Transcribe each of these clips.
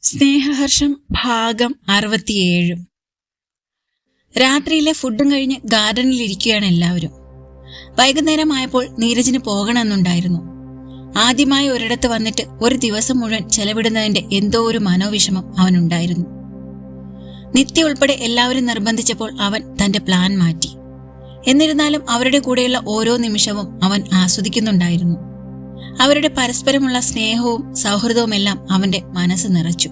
സ്നേഹഹർഷം ഭാഗം 67. രാത്രിയിലെ ഫുഡും കഴിഞ്ഞ് ഗാർഡനിലിരിക്കുകയാണ് എല്ലാവരും. വൈകുന്നേരമായപ്പോൾ നീരജിന് പോകണമെന്നുണ്ടായിരുന്നു. ആദ്യമായി ഒരിടത്ത് വന്നിട്ട് ഒരു ദിവസം മുഴുവൻ ചെലവിടുന്നതിന്റെ എന്തോ ഒരു മനോവിഷമം അവനുണ്ടായിരുന്നു. നിത്യ ഉൾപ്പെടെ എല്ലാവരും നിർബന്ധിച്ചപ്പോൾ അവൻ തന്റെ പ്ലാൻ മാറ്റി. എന്നിരുന്നാലും അവരുടെ കൂടെയുള്ള ഓരോ നിമിഷവും അവൻ ആസ്വദിക്കുന്നുണ്ടായിരുന്നു. അവരുടെ പരസ്പരമുള്ള സ്നേഹവും സൗഹൃദവുമെല്ലാം അവന്റെ മനസ്സ് നിറച്ചു.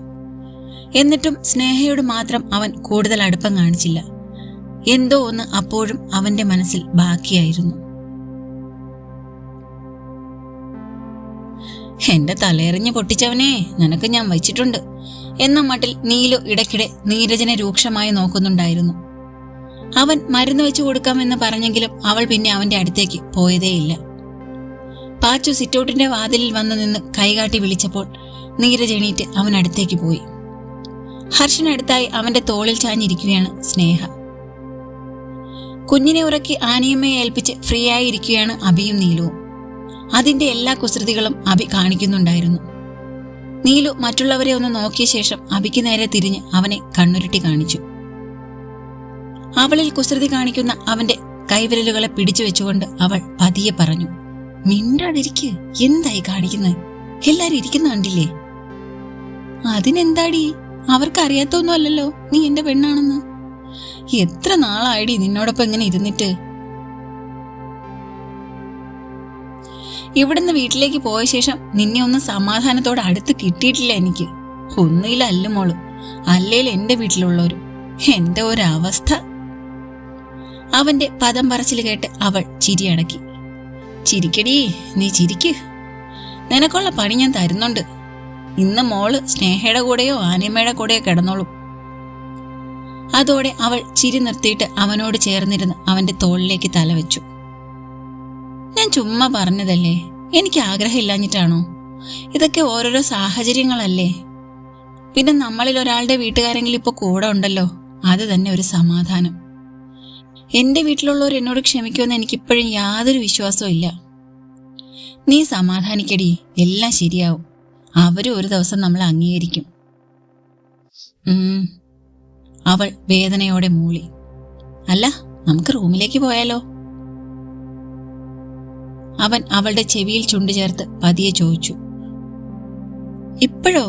എന്നിട്ടും സ്നേഹയോട് മാത്രം അവൻ കൂടുതൽ അടുപ്പം കാണിച്ചില്ല. എന്തോ ഒന്ന് അപ്പോഴും അവന്റെ മനസ്സിൽ ബാക്കിയായിരുന്നു. എന്റെ തലയെറിഞ്ഞ് പൊട്ടിച്ചവനെ നിനക്ക് ഞാൻ വച്ചിട്ടുണ്ട് എന്ന മട്ടിൽ നീലു ഇടയ്ക്കിടെ നീരജിനെ രൂക്ഷമായി നോക്കുന്നുണ്ടായിരുന്നു. അവൻ മരുന്ന് വെച്ചു കൊടുക്കാമെന്ന് പറഞ്ഞെങ്കിലും അവൾ പിന്നെ അവന്റെ അടുത്തേക്ക് പോയതേയില്ല. പാച്ചു സിറ്റൗട്ടിന്റെ വാതിലിൽ വന്നു നിന്ന് കൈകാട്ടി വിളിച്ചപ്പോൾ നീരജ് എണീറ്റ് അവൻ അടുത്തേക്ക് പോയി. ഹർഷനടുത്തായി അവന്റെ തോളിൽ ചാഞ്ഞിരിക്കുകയാണ് സ്നേഹ. കുഞ്ഞിനെ ഉറക്കി ആനിയമ്മയെ ഏൽപ്പിച്ച് ഫ്രീ ആയി ഇരിക്കുകയാണ് അഭിയും നീലുവും. അതിന്റെ എല്ലാ കുസൃതികളും അഭി കാണിക്കുന്നുണ്ടായിരുന്നു. നീലു മറ്റുള്ളവരെ ഒന്ന് നോക്കിയ ശേഷം അഭിക്ക് നേരെ തിരിഞ്ഞ് അവനെ കണ്ണുരുട്ടി കാണിച്ചു. അവളിൽ കുസൃതി കാണിക്കുന്ന അവന്റെ കൈവിരലുകളെ പിടിച്ചു വെച്ചുകൊണ്ട് അവൾ പതിയെ പറഞ്ഞു, മിണ്ടാതിരിക്ക്, എന്തായി കാണിക്കുന്നത്? എല്ലാരും ഇരിക്കുന്ന കണ്ടില്ലേ? അതിനെന്താടി, അവർക്കറിയാത്തൊന്നും അല്ലല്ലോ നീ എന്റെ പെണ്ണാണെന്ന്. എത്ര നാളായിടി നിന്നോടൊപ്പം ഇങ്ങനെ ഇരുന്നിട്ട്. ഇവിടുന്ന് വീട്ടിലേക്ക് പോയ ശേഷം നിന്നെ ഒന്ന് സമാധാനത്തോടെ അടുത്ത് കിട്ടിയിട്ടില്ല എനിക്ക്. ഒന്നുമില്ല അല്ലുമോള്, അല്ലേലും എന്റെ വീട്ടിലുള്ളവരും. എന്റെ ഒരവസ്ഥ. അവന്റെ പദം പറച്ചിൽ കേട്ട് അവൾ ചിരിയടക്കി. ചിരിക്കടി, നീ ചിരിക്ക്. നിനക്കുള്ള പണി ഞാൻ തരുന്നുണ്ട്. ഇന്ന് മോള് സ്നേഹയുടെ കൂടെയോ ആനിയമ്മയുടെ കൂടെയോ കിടന്നോളും. അതോടെ അവൾ ചിരി നിർത്തിയിട്ട് അവനോട് ചേർന്നിരുന്ന് അവന്റെ തോളിലേക്ക് തലവെച്ചു. ഞാൻ ചുമ്മാ പറഞ്ഞതല്ലേ, എനിക്ക് ആഗ്രഹമില്ലാഞ്ഞിട്ടാണോ? ഇതൊക്കെ ഓരോരോ സാഹചര്യങ്ങളല്ലേ. പിന്നെ നമ്മളിൽ ഒരാളുടെ വീട്ടുകാരെങ്കിലും ഇപ്പൊ കൂടെ ഉണ്ടല്ലോ, അത് തന്നെ ഒരു സമാധാനം. എന്റെ വീട്ടിലുള്ളവർ എന്നോട് ക്ഷമിക്കുമെന്ന് എനിക്കിപ്പോഴും യാതൊരു വിശ്വാസവും ഇല്ല. നീ സമാധാനിക്കടി, എല്ലാം ശരിയാവും. അവരും ഒരു ദിവസം നമ്മളെ അംഗീകരിക്കും. അവൾ വേദനയോടെ മൂളി. അല്ല, നമുക്ക് റൂമിലേക്ക് പോയാലോ? അവൻ അവളുടെ ചെവിയിൽ ചുണ്ടു ചേർത്ത് പതിയെ ചോദിച്ചു. ഇപ്പോഴോ?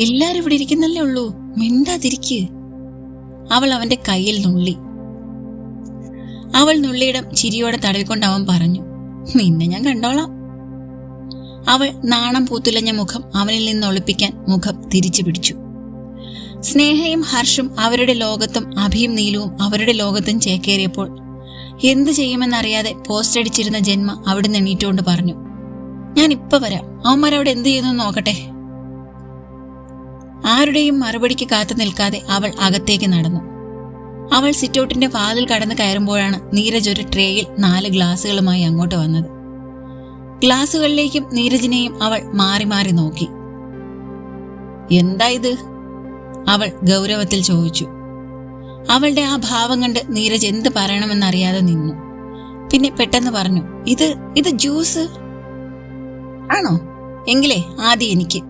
എല്ലാരും ഇവിടെ ഇരിക്കുന്നല്ലേ ഉള്ളൂ, മിണ്ടാതിരിക്ക്. അവൾ അവന്റെ കയ്യിൽ നുള്ളി. അവൾ നുള്ളിയിടം ചിരിയോടെ തടവിക്കൊണ്ട് അവൻ പറഞ്ഞു, നിന്നെ ഞാൻ കണ്ടോളാം. അവൾ നാണം പൂത്തുലഞ്ഞ മുഖം അവനിൽ നിന്ന് ഒളിപ്പിക്കാൻ മുഖം തിരിച്ചു പിടിച്ചു. സ്നേഹയും ഹർഷും അവരുടെ ലോകത്തും അഭിയും നീലുവും അവരുടെ ലോകത്തും ചേക്കേറിയപ്പോൾ എന്തു ചെയ്യുമെന്നറിയാതെ പോസ്റ്റ് അടിച്ചിരുന്ന ജന്മ അവിടെ നിന്ന് എണീറ്റുകൊണ്ട് പറഞ്ഞു, ഞാൻ ഇപ്പൊ വരാം, അവന്മാരവിടെ എന്ത് ചെയ്യുന്നു നോക്കട്ടെ. ആരുടെയും മറുപടിക്ക് കാത്തു നിൽക്കാതെ അവൾ അകത്തേക്ക് നടന്നു. അവൾ സിറ്റൗട്ടിന്റെ വാതിൽ കടന്ന് കയറുമ്പോഴാണ് നീരജ് ഒരു ട്രേയിൽ 4 ഗ്ലാസുകളുമായി അങ്ങോട്ട് വന്നത്. ഗ്ലാസുകളിലേക്കും നീരജിനെയും അവൾ മാറി മാറി നോക്കി. എന്താ ഇത്? അവൾ ഗൗരവത്തിൽ ചോദിച്ചു. അവളുടെ ആ ഭാവം കണ്ട് നീരജ് എന്ത് പറയണമെന്നറിയാതെ നിന്നു. പിന്നെ പെട്ടെന്ന് പറഞ്ഞു, ഇത് ജ്യൂസ് ആണോ? എങ്കിലേ ആദ്യം എനിക്ക്.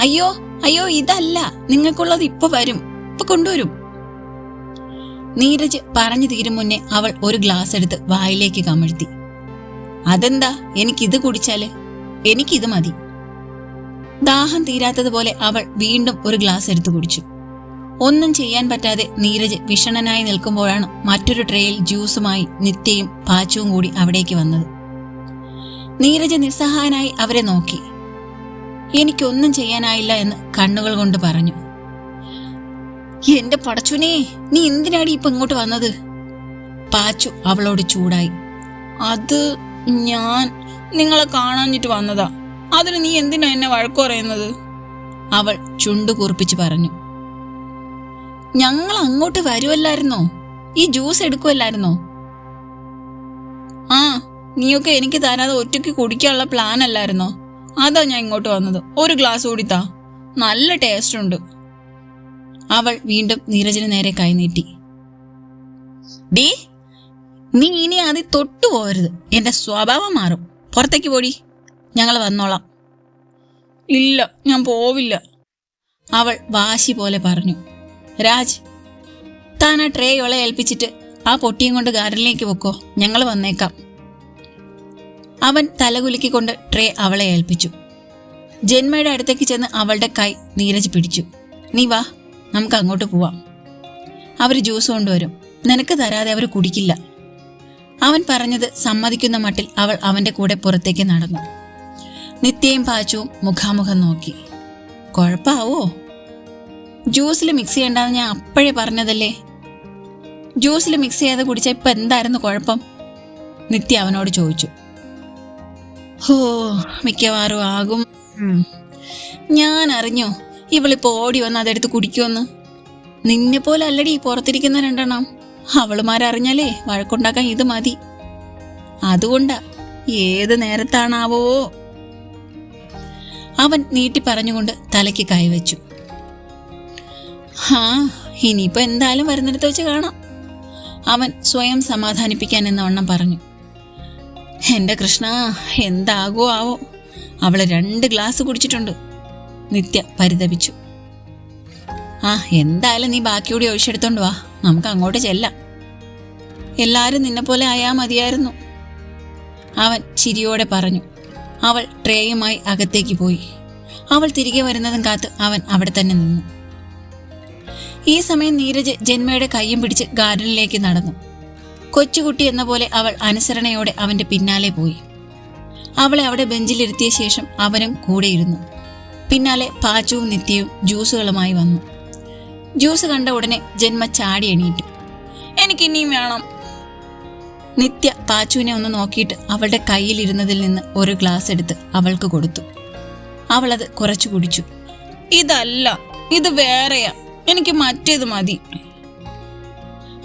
അയ്യോ അയ്യോ, ഇതല്ല, നിങ്ങൾക്കുള്ളത് ഇപ്പൊ വരും, ഇപ്പൊ കൊണ്ടുവരും. നീരജ് പറഞ്ഞു തീരും മുന്നേ അവൾ ഒരു ഗ്ലാസ് എടുത്ത് വായിലേക്ക് കമഴ്ത്തി. അതെന്താ, എനിക്കിത് കുടിച്ചാല്? എനിക്കിത് മതി. ദാഹം തീരാത്തതുപോലെ അവൾ വീണ്ടും ഒരു ഗ്ലാസ് എടുത്തു കുടിച്ചു. ഒന്നും ചെയ്യാൻ പറ്റാതെ നീരജ് വിഷണനായി നിൽക്കുമ്പോഴാണ് മറ്റൊരു ട്രേയിൽ ജ്യൂസുമായി നിത്യയും പാച്ചുവും കൂടി അവിടേക്ക് വന്നത്. നീരജ് നിസ്സഹായനായി അവരെ നോക്കി. എനിക്കൊന്നും ചെയ്യാനായില്ല എന്ന് കണ്ണുകൾ കൊണ്ട് പറഞ്ഞു. എന്റെ പടച്ചുനെ, നീ എന്തിനാടി ഇപ്പൊ ഇങ്ങോട്ട് വന്നത്? പാച്ചു അവളോട് ചൂടായി. അത് ഞാൻ നിങ്ങളെ കാണാഞ്ഞിട്ട് വന്നതാ. അതിന് നീ എന്തിനാ എന്നെ വഴക്കു പറയുന്നത്? അവൾ ചുണ്ടു കൂർപ്പിച്ച് പറഞ്ഞു. ഞങ്ങൾ അങ്ങോട്ട് വരുമല്ലായിരുന്നോ? ഈ ജ്യൂസ് എടുക്കുമല്ലായിരുന്നോ? ആ, നീയൊക്കെ എനിക്ക് തരാതെ ഒറ്റയ്ക്ക് കുടിക്കാനുള്ള പ്ലാൻ അല്ലായിരുന്നോ? അതാ ഞാൻ ഇങ്ങോട്ട് വന്നത്. ഒരു ഗ്ലാസ് കൂടിത്താ, നല്ല ടേസ്റ്റ് ഉണ്ട്. അവൾ വീണ്ടും നീരജിന് നേരെ കൈനീട്ടി. ഡീ, നീ ഇനി അത് തൊട്ടുപോകരുത്, എന്റെ സ്വഭാവം മാറും. പുറത്തേക്ക് പോടി, ഞങ്ങൾ വന്നോളാം. ഇല്ല, ഞാൻ പോവില്ല. അവൾ വാശി പോലെ പറഞ്ഞു. രാജ്, താൻ ആ ട്രേ ഇവളെ ഏൽപ്പിച്ചിട്ട് ആ പൊട്ടിയും കൊണ്ട് ഗാർഡനിലേക്ക് പൊക്കോ, ഞങ്ങൾ വന്നേക്കാം. അവൻ തലകുലുക്കിക്കൊണ്ട് ട്രേ അവളെ ഏൽപ്പിച്ചു. ജന്മയുടെ അടുത്തേക്ക് ചെന്ന് അവളുടെ കൈ നീരജ് പിടിച്ചു. നീ വാ, നമുക്ക് അങ്ങോട്ട് പോവാം. അവർ ജ്യൂസ് കൊണ്ടുവരും, നിനക്ക് തരാതെ അവർ കുടിക്കില്ല. അവൻ പറഞ്ഞത് സമ്മതിക്കുന്ന മട്ടിൽ അവൾ അവന്റെ കൂടെ പുറത്തേക്ക് നടന്നു. നിത്യയും പാച്ചുവും മുഖാമുഖം നോക്കി. കുഴപ്പാവോ? ജ്യൂസിൽ മിക്സ് ചെയ്യണ്ടെന്ന് ഞാൻ അപ്പോഴേ പറഞ്ഞതല്ലേ. ജ്യൂസിൽ മിക്സ് ചെയ്യാതെ കുടിച്ച ഇപ്പൊ എന്തായിരുന്നു കുഴപ്പം? നിത്യ അവനോട് ചോദിച്ചു. ഹോ, മിക്കവാറും ആകും. ഞാൻ അറിഞ്ഞോ ഇവളിപ്പോ ഓടി വന്ന് അതെടുത്ത് കുടിക്കുമെന്ന്. നിന്നെ പോലെ അല്ലടി പുറത്തിരിക്കുന്ന രണ്ടെണ്ണം. അവളുമാരറിഞ്ഞാലേ വഴക്കുണ്ടാക്കാൻ ഇത് മതി. അതുകൊണ്ടാ. ഏത് നേരത്താണാവോ? അവൻ നീട്ടി പറഞ്ഞുകൊണ്ട് തലയ്ക്ക് കൈവച്ചു. ഇനിയിപ്പോ എന്തായാലും വരുന്നിടത്ത് വെച്ച് കാണാം, അവൻ സ്വയം സമാധാനിപ്പിക്കാൻ എന്നവണ്ണം പറഞ്ഞു. എന്റെ കൃഷ്ണ, എന്താകോ ആവോ, അവള് 2 ഗ്ലാസ് കുടിച്ചിട്ടുണ്ട്. നിത്യ പരിതപിച്ചു. എന്തായാലും നീ ബാക്കിയൂടി ഒഴിച്ചെടുത്തോണ്ട് വാ, നമുക്ക് അങ്ങോട്ട് ചെല്ലാം. എല്ലാരും നിന്നെ പോലെ ആയാ മതിയായിരുന്നു, അവൻ ചിരിയോടെ പറഞ്ഞു. അവൾ ട്രേയുമായി അകത്തേക്ക് പോയി. അവൾ തിരികെ വരുന്നതും കാത്ത് അവൻ അവിടെ തന്നെ നിന്നു. ഈ സമയം നീരജ് ജന്മയുടെ കയ്യും പിടിച്ച് ഗാർഡനിലേക്ക് നടന്നു. കൊച്ചുകുട്ടി എന്ന പോലെ അവൾ അനുസരണയോടെ അവന്റെ പിന്നാലെ പോയി. അവളെ അവിടെ ബെഞ്ചിലിരുത്തിയ ശേഷം അവനും കൂടെയിരുന്നു. പിന്നാലെ പാച്ചുവും നിത്യവും ജ്യൂസുകളുമായി വന്നു. ജ്യൂസ് കണ്ട ഉടനെ ജന്മ ചാടി എണീറ്റു. എനിക്കിനിയും വേണം. നിത്യ പാച്ചുവിനെ ഒന്ന് നോക്കിയിട്ട് അവളുടെ കയ്യിലിരുന്നതിൽ നിന്ന് ഒരു ഗ്ലാസ് എടുത്ത് അവൾക്ക് കൊടുത്തു. അവളത് കുറച്ചു കുടിച്ചു. ഇതല്ല, ഇത് വേറെയാ, എനിക്ക് മറ്റേത് മതി.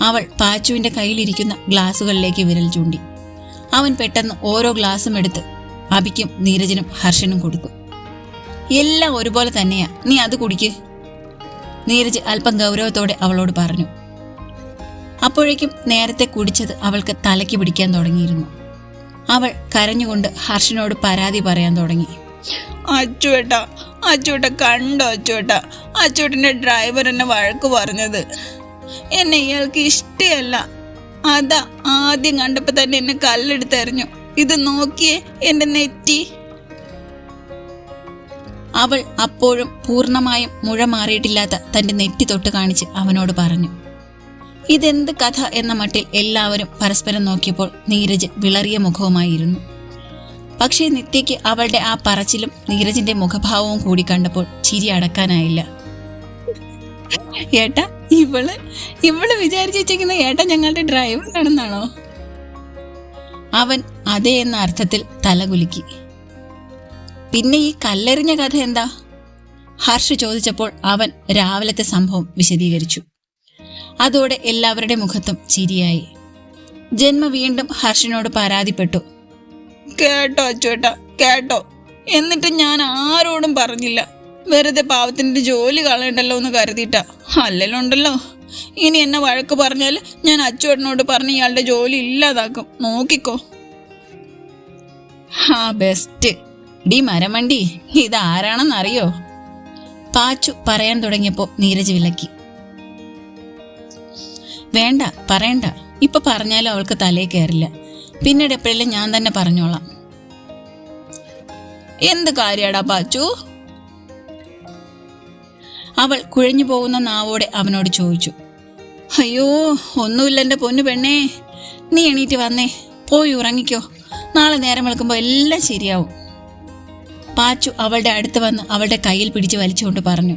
അവൾ പാച്ചുവിന്റെ കയ്യിലിരിക്കുന്ന ഗ്ലാസുകളിലേക്ക് വിരൽ ചൂണ്ടി. അവൻ പെട്ടെന്ന് ഓരോ ഗ്ലാസും എടുത്ത് അബിക്കും നീരജനും ഹർഷനും കൊടുത്തു. എല്ലാം ഒരുപോലെ തന്നെയാ, നീ അത് കുടിക്ക്, നീരജ് അല്പം ഗൗരവത്തോടെ അവളോട് പറഞ്ഞു. അപ്പോഴേക്കും നേരത്തെ കുടിച്ചത് അവൾക്ക് തലയ്ക്ക് പിടിക്കാൻ തുടങ്ങിയിരുന്നു. അവൾ കരഞ്ഞുകൊണ്ട് ഹർഷനോട് പരാതി പറയാൻ തുടങ്ങി. അച്ചുവേട്ട കണ്ടോ അച്ചുവേട്ട, അച്ചുവേട്ടന്റെ ഡ്രൈവർ എന്നെ വഴക്ക് പറഞ്ഞത്. എന്നെ ഇയാൾക്ക് ഇഷ്ടമല്ല. അതാ ആദ്യം കണ്ടപ്പോ തന്നെ എന്നെ കല്ലെടുത്തെറിഞ്ഞു. ഇത് നോക്കിയേ എന്റെ നെറ്റി. അവൾ അപ്പോഴും പൂർണ്ണമായും മുഴ മാറിയിട്ടില്ലാത്ത തന്റെ നെറ്റി തൊട്ട് കാണിച്ച് അവനോട് പറഞ്ഞു. ഇതെന്ത് കഥ എന്ന മട്ടിൽ എല്ലാവരും പരസ്പരം നോക്കിയപ്പോൾ നീരജ് വിളറിയ മുഖവുമായിരുന്നു. പക്ഷേ നിത്യയ്ക്ക് അവളുടെ ആ പറച്ചിലും നീരജിന്റെ മുഖഭാവവും കൂടി കണ്ടപ്പോൾ ചിരി അടക്കാനായില്ല. ഏട്ടാ, ഇവള് വിചാരിച്ചു വെച്ചിരിക്കുന്ന ഏട്ടാ ഞങ്ങളുടെ ഡ്രൈവർ ആണെന്നാണോ? അവൻ അതേ എന്ന അർത്ഥത്തിൽ തലകുലുക്കി. പിന്നെ ഈ കല്ലെറിഞ്ഞ കഥ എന്താ? ഹർഷ് ചോദിച്ചപ്പോൾ അവൻ രാവിലത്തെ സംഭവം വിശദീകരിച്ചു. അതോടെ എല്ലാവരുടെ മുഖത്തും ചിരിയായി. ജന്മ വീണ്ടും ഹർഷിനോട് പരാതിപ്പെട്ടു. കേട്ടോ അച്ചുവേട്ടാ, കേട്ടോ, എന്നിട്ട് ഞാൻ ആരോടും പറഞ്ഞില്ല. വെറുതെ പാവത്തിന്റെ ജോലി കളയണ്ടല്ലോ എന്ന് കരുതിയിട്ടാ. അല്ലല്ലോ, ഇനി എന്നെ വഴക്ക് പറഞ്ഞാൽ ഞാൻ അച്ചുവേട്ടനോട് പറഞ്ഞ് ഇയാളുടെ ജോലി ഇല്ലാതാക്കും, നോക്കിക്കോ. ബെസ്റ്റ് ഡി മരമണ്ടി, ഇതാരാണെന്നറിയോ? പാച്ചു പറയാൻ തുടങ്ങിയപ്പോ നീരജ് വിലക്കി. വേണ്ട, പറയണ്ട, ഇപ്പൊ പറഞ്ഞാലും അവൾക്ക് തലേ കയറില്ല. പിന്നീട് എപ്പോഴെങ്കിലും ഞാൻ തന്നെ പറഞ്ഞോളാം. എന്ത് കാര്യാടാ പാച്ചു? അവൾ കുഴഞ്ഞു പോകുന്ന നാവോടെ അവനോട് ചോദിച്ചു. അയ്യോ, ഒന്നുമില്ല എൻ്റെ പൊന്നു പെണ്ണേ, നീ എണീറ്റ് വന്നേ, പോയി ഉറങ്ങിക്കോ, നാളെ നേരം വെളുക്കുമ്പോൾ എല്ലാം ശരിയാവും. പാച്ചു അവളുടെ അടുത്ത് വന്ന് അവളുടെ കയ്യിൽ പിടിച്ച് വലിച്ചുകൊണ്ട് പറഞ്ഞു.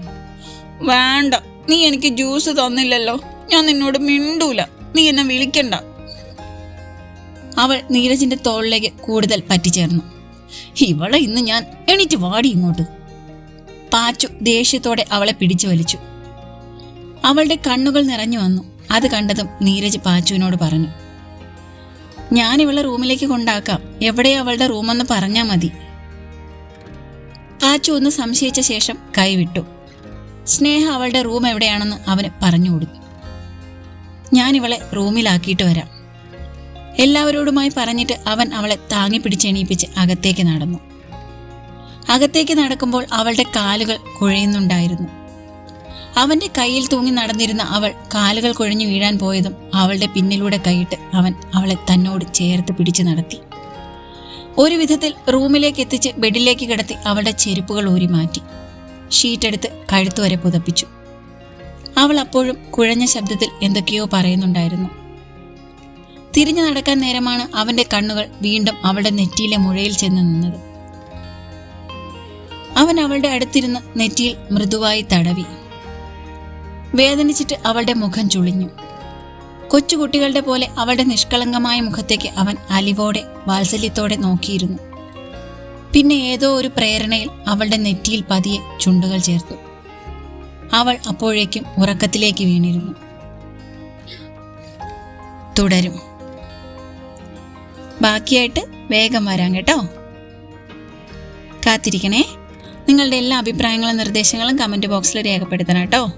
വേണ്ട, നീ എനിക്ക് ജ്യൂസ് തന്നില്ലല്ലോ, ഞാൻ നിന്നോട് മിണ്ടൂല, നീ എന്നെ വിളിക്കണ്ട. അവൾ നീരജിന്റെ തോളിലേക്ക് കൂടുതൽ പറ്റിച്ചേർന്നു. ഇവളെ ഇന്ന് ഞാൻ, എണീറ്റ് വാടി ഇങ്ങോട്ട്. പാച്ചു ദേഷ്യത്തോടെ അവളെ പിടിച്ചു വലിച്ചു. അവളുടെ കണ്ണുകൾ നിറഞ്ഞു വന്നു. അത് കണ്ടതും നീരജ് പാച്ചുവിനോട് പറഞ്ഞു. ഞാൻ ഇവളെ റൂമിലേക്ക് കൊണ്ടാക്കാം, എവിടെയാ അവളുടെ റൂമെന്ന് പറഞ്ഞാ മതി. പാച്ചു ഒന്ന് സംശയിച്ച ശേഷം കൈവിട്ടു. സ്നേഹ അവളുടെ റൂം എവിടെയാണെന്ന് അവന് പറഞ്ഞു കൊടുത്തു. ഞാൻ ഇവളെ റൂമിലാക്കിയിട്ട് വരാം. എല്ലാവരോടുമായി പറഞ്ഞിട്ട് അവൻ അവളെ താങ്ങി പിടിച്ചെണീപ്പിച്ച് അകത്തേക്ക് നടന്നു. അകത്തേക്ക് നടക്കുമ്പോൾ അവളുടെ കാലുകൾ കുഴയുന്നുണ്ടായിരുന്നു. അവന്റെ കയ്യിൽ തൂങ്ങി നടന്നിരുന്ന അവൾ കാലുകൾ കുഴഞ്ഞു വീഴാൻ പോയതും അവളുടെ പിന്നിലൂടെ കൈയിട്ട് അവൻ അവളെ തന്നോട് ചേർത്ത് പിടിച്ചു നടത്തി. ഒരു വിധത്തിൽ റൂമിലേക്ക് എത്തിച്ച് ബെഡിലേക്ക് കിടത്തി അവളുടെ ചെരുപ്പുകൾ ഊരി മാറ്റി. ഷീറ്റെടുത്ത് കഴുത്തുവരെ പുതപ്പിച്ചു. അവൾ അപ്പോഴും കുഴഞ്ഞ ശബ്ദത്തിൽ എന്തൊക്കെയോ പറയുന്നുണ്ടായിരുന്നു. തിരിഞ്ഞു നടക്കാൻ നേരമാണ് അവന്റെ കണ്ണുകൾ വീണ്ടും അവളുടെ നെറ്റിയിലെ മുഴയിൽ ചെന്ന് നിന്നത്. അവൻ അവളുടെ അടുത്തിരുന്ന് നെറ്റിയിൽ മൃദുവായി തടവി. വേദനിച്ചിട്ട് അവളുടെ മുഖം ചുളിഞ്ഞു. കൊച്ചുകുട്ടികളുടെ പോലെ അവളുടെ നിഷ്കളങ്കമായ മുഖത്തേക്ക് അവൻ അലിവോടെ വാത്സല്യത്തോടെ നോക്കിയിരുന്നു. പിന്നെ ഏതോ ഒരു പ്രേരണയിൽ അവളുടെ നെറ്റിയിൽ പതിയെ ചുണ്ടുകൾ ചേർത്തു. അവൾ അപ്പോഴേക്കും ഉറക്കത്തിലേക്ക് വീണിരുന്നു. തുടരും. ബാക്കിയായിട്ട് വേഗം വരാം കേട്ടോ. കാത്തിരിക്കണേ. നിങ്ങളുടെ എല്ലാ അഭിപ്രായങ്ങളും നിർദ്ദേശങ്ങളും കമന്റ് ബോക്സിൽ രേഖപ്പെടുത്തണം കേട്ടോ.